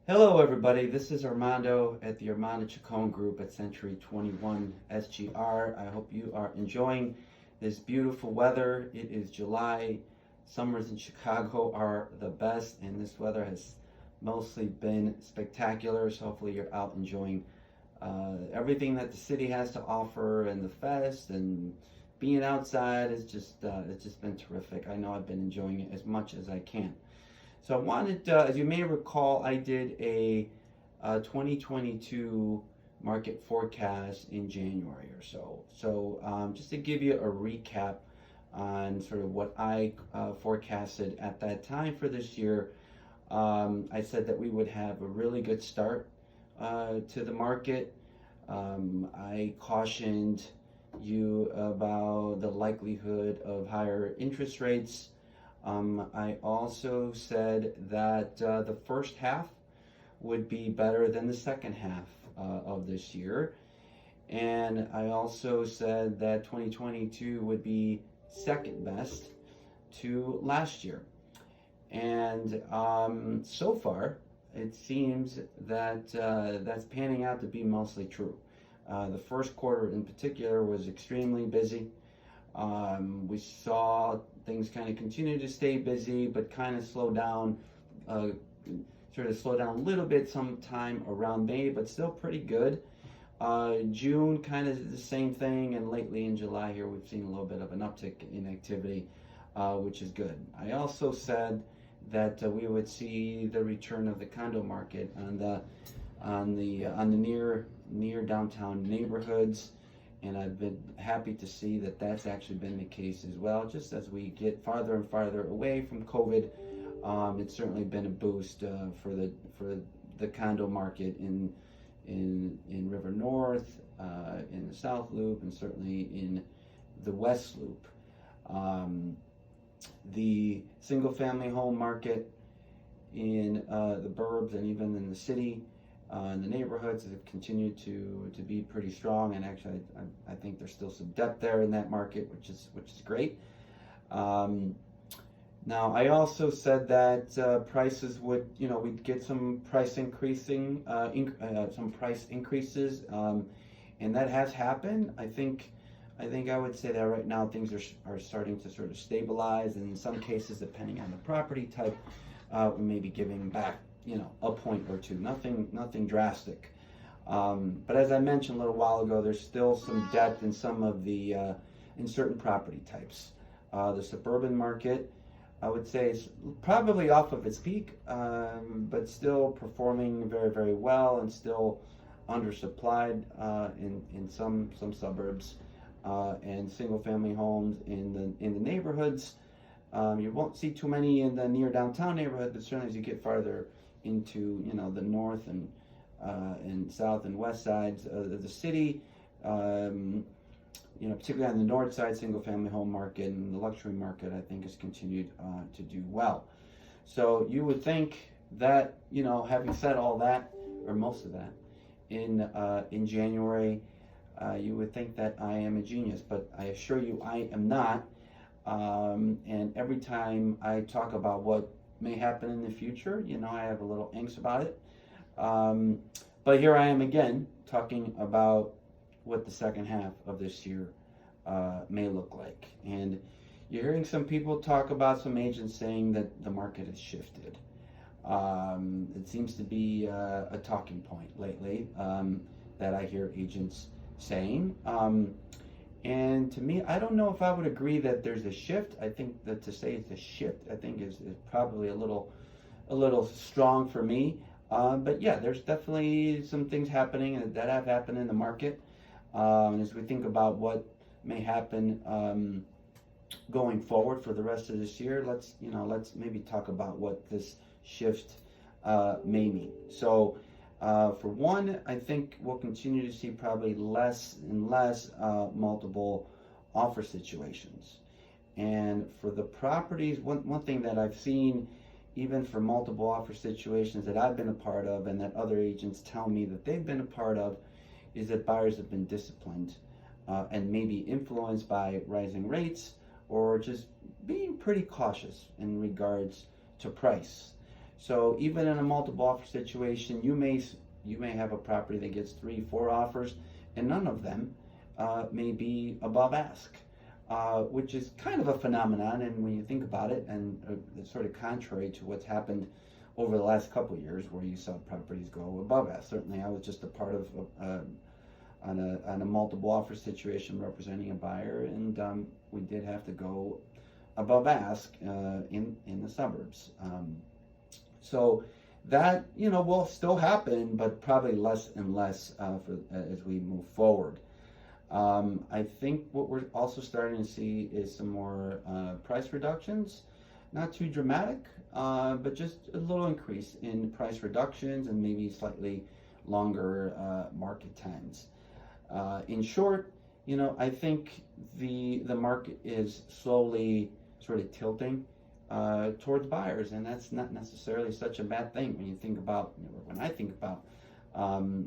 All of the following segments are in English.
Hello, everybody. This is Armando at the Armando Chacon Group at Century 21 SGR. I hope you are enjoying this beautiful weather. It is July. Summers in Chicago are the best, and this weather has mostly been spectacular. So hopefully you're out enjoying everything that the city has to offer, and the fest, and being outside is just it's just been terrific. I know I've been enjoying it as much as I can. So I wanted, as you may recall, I did a 2022 market forecast in January or so. So just to give you a recap on sort of what I forecasted at that time for this year, I said that we would have a really good start to the market. I cautioned you about the likelihood of higher interest rates. I also said that the first half would be better than the second half of this year. And I also said that 2022 would be second best to last year. And so far, it seems that that's panning out to be mostly true. The first quarter in particular was extremely busy. We saw things kind of continue to stay busy, but kind of slow down, sort of slow down a little bit sometime around May, but still pretty good. June kind of the same thing, and lately in July here we've seen a little bit of an uptick in activity, which is good. I also said that we would see the return of the condo market on the near downtown neighborhoods. And I've been happy to see that that's actually been the case as well. Just as we get farther and farther away from COVID, it's certainly been a boost for the condo market in River North, in the South Loop, and certainly in the West Loop. The single-family home market in the burbs and even in the city, in the neighborhoods, have continued to be pretty strong, and actually I think there's still some depth there in that market, which is great. Now I also said that prices would, we'd get some price some price increases, and that has happened. I think I would say that right now things are starting to sort of stabilize, and in some cases, depending on the property type, we may be giving back a point or two, nothing drastic. But as I mentioned a little while ago, there's still some depth in some of the in certain property types. The suburban market, I would say, is probably off of its peak, but still performing very, very well, and still undersupplied in some suburbs, and single family homes in the neighborhoods. You won't see too many in the near downtown neighborhood, but certainly as you get farther into the north and south and west sides of the city, particularly on the north side, single family home market and the luxury market, I think, has continued to do well. So you would think that, having said all that, or most of that, in January, you would think that I am a genius, but I assure you I am not. And every time I talk about what may happen in the future, I have a little angst about it. But here I am again talking about what the second half of this year may look like. And you're hearing some people talk about, some agents saying that the market has shifted. It seems to be a talking point lately, that I hear agents saying. And to me, I don't know if I would agree that there's a shift. I think that to say it's a shift, I think is probably a little strong for me. But yeah, there's definitely some things happening that have happened in the market. As we think about what may happen going forward for the rest of this year, let's maybe talk about what this shift may mean. So. For one, I think we'll continue to see probably less and less multiple offer situations. And for the properties, one thing that I've seen, even for multiple offer situations that I've been a part of and that other agents tell me that they've been a part of, is that buyers have been disciplined and maybe influenced by rising rates, or just being pretty cautious in regards to price. So even in a multiple offer situation, you may have a property that gets 3, 4 offers, and none of them may be above ask, which is kind of a phenomenon. And when you think about it, and it's sort of contrary to what's happened over the last couple of years, where you saw properties go above ask. Certainly, I was just a part of on a multiple offer situation representing a buyer, and we did have to go above ask in the suburbs. So that will still happen, but probably less and less as we move forward. I think what we're also starting to see is some more price reductions, not too dramatic, but just a little increase in price reductions and maybe slightly longer market times. In short, I think the market is slowly sort of tilting towards buyers, and that's not necessarily such a bad thing when you think about, when I think about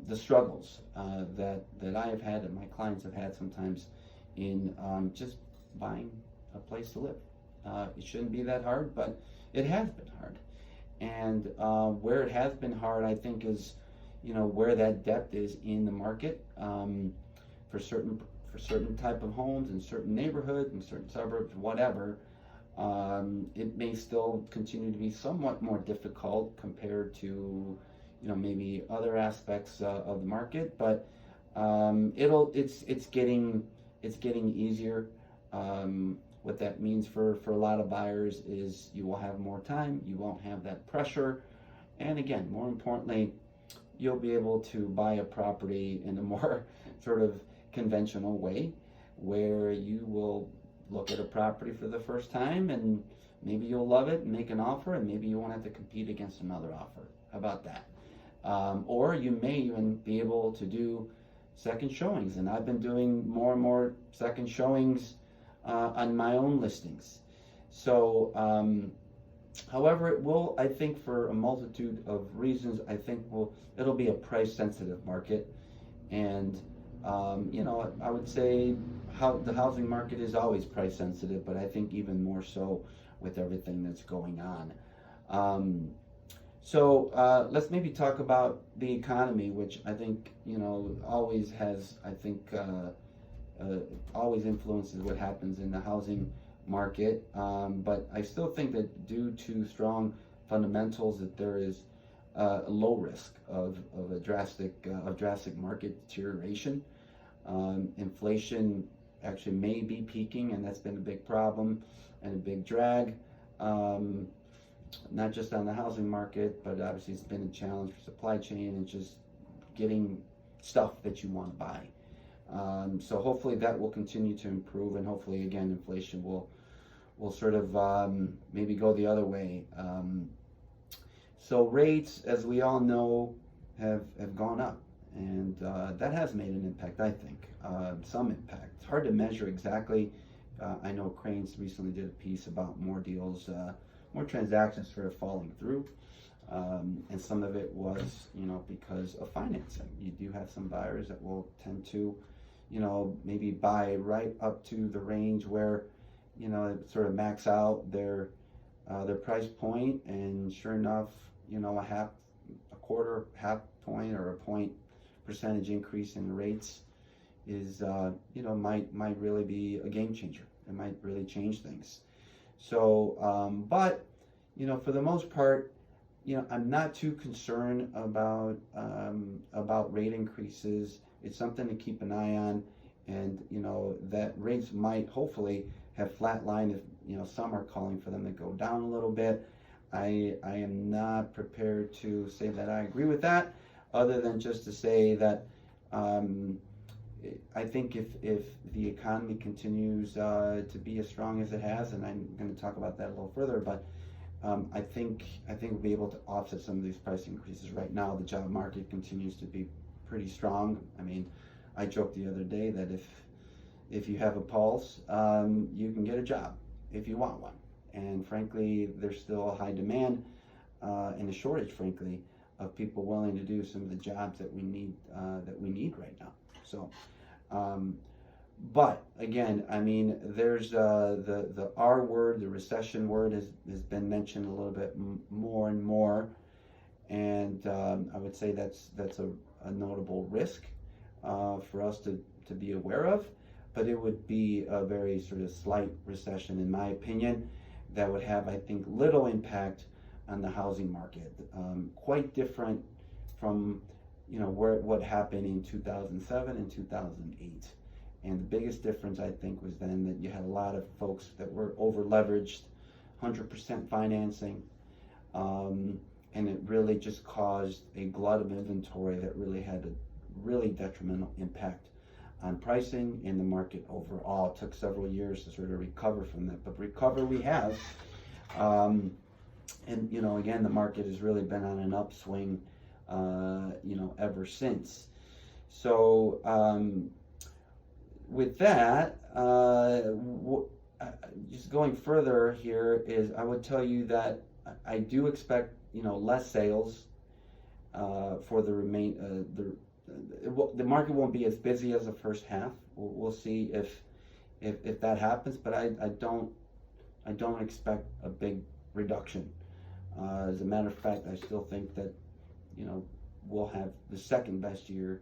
the struggles that I have had and my clients have had sometimes in just buying a place to live. It shouldn't be that hard, but it has been hard. And where it has been hard, I think, is where that depth is in the market for certain type of homes in certain neighborhoods in certain suburbs, whatever. It may still continue to be somewhat more difficult compared to maybe other aspects of the market, but it's getting easier. What that means for a lot of buyers is you will have more time, you won't have that pressure, and again, more importantly, you'll be able to buy a property in a more sort of conventional way, where you will look at a property for the first time and maybe you'll love it and make an offer, and maybe you won't have to compete against another offer. How about that? Or you may even be able to do second showings, and I've been doing more and more second showings on my own listings. So however, it will, I think, for a multitude of reasons, I think it'll be a price sensitive market. And I would say the housing market is always price sensitive, but I think even more so with everything that's going on. So let's maybe talk about the economy, which I think always has, I think, always influences what happens in the housing market. But I still think that due to strong fundamentals, that there is a low risk of a drastic market deterioration. Inflation actually may be peaking, and that's been a big problem and a big drag, not just on the housing market, but obviously it's been a challenge for supply chain and just getting stuff that you want to buy. So hopefully that will continue to improve, and hopefully again inflation will sort of maybe go the other way. So rates, as we all know, have gone up, and that has made an impact, I think, some impact. It's hard to measure exactly. I know Crain's recently did a piece about more deals, more transactions sort of falling through, and some of it was, because of financing. You do have some buyers that will tend to, maybe buy right up to the range where, sort of max out their price point, and sure enough, a quarter, half point, or a point percentage increase in rates is, might really be a game changer. It might really change things. So, but, for the most part, I'm not too concerned about rate increases. It's something to keep an eye on, and that rates might hopefully have flatlined. If some are calling for them to go down a little bit. I am not prepared to say that I agree with that, other than just to say that I think if the economy continues to be as strong as it has, and I'm going to talk about that a little further, but I think we'll be able to offset some of these price increases. Right now, the job market continues to be pretty strong. I mean, I joked the other day that if you have a pulse, you can get a job if you want one. And frankly, there's still a high demand and a shortage, frankly, of people willing to do some of the jobs that we need right now. So, But again, I mean, there's the R word, the recession word has been mentioned a little bit more and more, and I would say that's a notable risk for us to be aware of. But it would be a very sort of slight recession, in my opinion, that would have, I think, little impact on the housing market. Quite different from what happened in 2007 and 2008. And the biggest difference, I think, was then that you had a lot of folks that were over leveraged, 100% financing, and it really just caused a glut of inventory that really had a really detrimental impact on pricing in the market overall. It took several years to sort of recover from that, but recover we have. And again, the market has really been on an upswing, ever since. So with that, just going further here is I would tell you that I do expect less sales for the market won't be as busy as the first half. We'll see if that happens, but I don't expect a big reduction. As a matter of fact, I still think that we'll have the second best year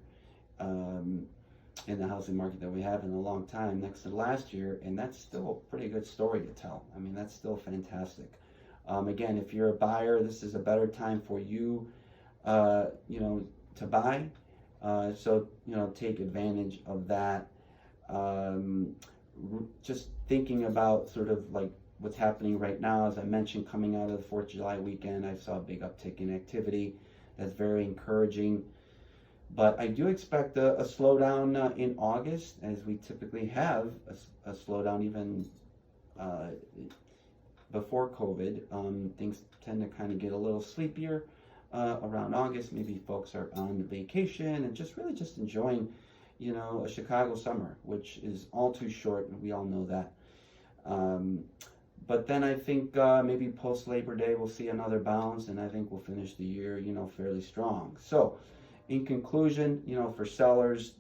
in the housing market that we have in a long time, next to last year, and that's still a pretty good story to tell. I mean, that's still fantastic. Again, if you're a buyer, this is a better time for you, to buy. So take advantage of that. Just thinking about sort of like what's happening right now, as I mentioned, coming out of the 4th of July weekend, I saw a big uptick in activity. That's very encouraging. But I do expect a slowdown in August, as we typically have a slowdown even before COVID. Things tend to kind of get a little sleepier around August. Maybe folks are on vacation and just enjoying, a Chicago summer, which is all too short, and we all know that. But then I think maybe post Labor Day we'll see another bounce, and I think we'll finish the year, fairly strong. So, in conclusion, for sellers,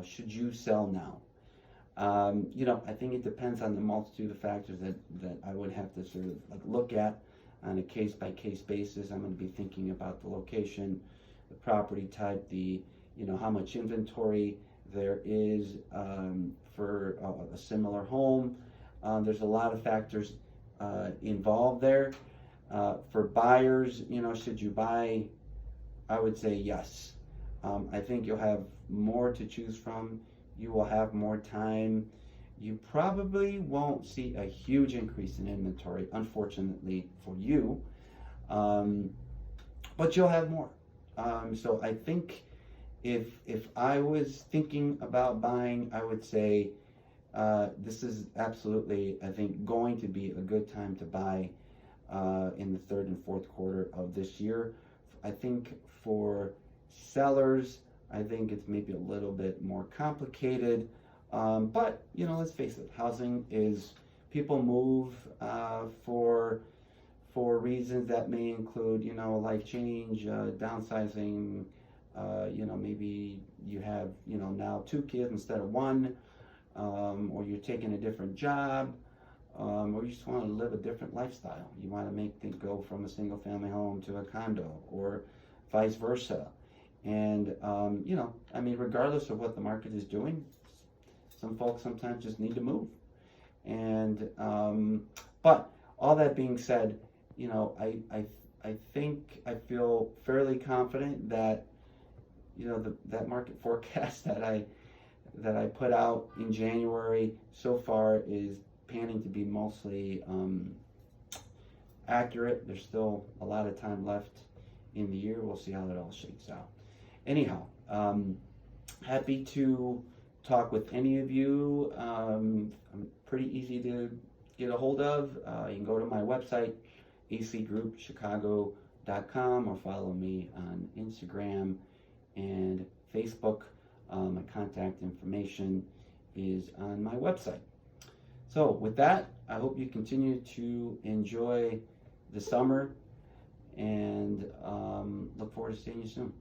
should you sell now? I think it depends on the multitude of factors that I would have to sort of look at on a case-by-case basis. I'm going to be thinking about the location, the property type, how much inventory there is for a similar home. There's a lot of factors involved there. For buyers, should you buy? I would say yes. I think you'll have more to choose from. You will have more time. You probably won't see a huge increase in inventory, unfortunately for you, but you'll have more. So I think if I was thinking about buying, I would say this is absolutely, I think, going to be a good time to buy in the 3rd and 4th quarter of this year. I think for sellers, I think it's maybe a little bit more complicated. But, let's face it, housing is, people move for reasons that may include, life change, downsizing, maybe you have, now 2 kids instead of 1, or you're taking a different job, or you just want to live a different lifestyle. You want to make things go from a single family home to a condo, or vice versa. And, regardless of what the market is doing, some folks sometimes just need to move. And, but all that being said, I think I feel fairly confident that, that market forecast that I put out in January so far is panning to be mostly accurate. There's still a lot of time left in the year. We'll see how it all shakes out. Anyhow, happy to talk with any of you. I'm pretty easy to get a hold of. You can go to my website, acgroupchicago.com, or follow me on Instagram and Facebook. My contact information is on my website. So with that, I hope you continue to enjoy the summer, and look forward to seeing you soon.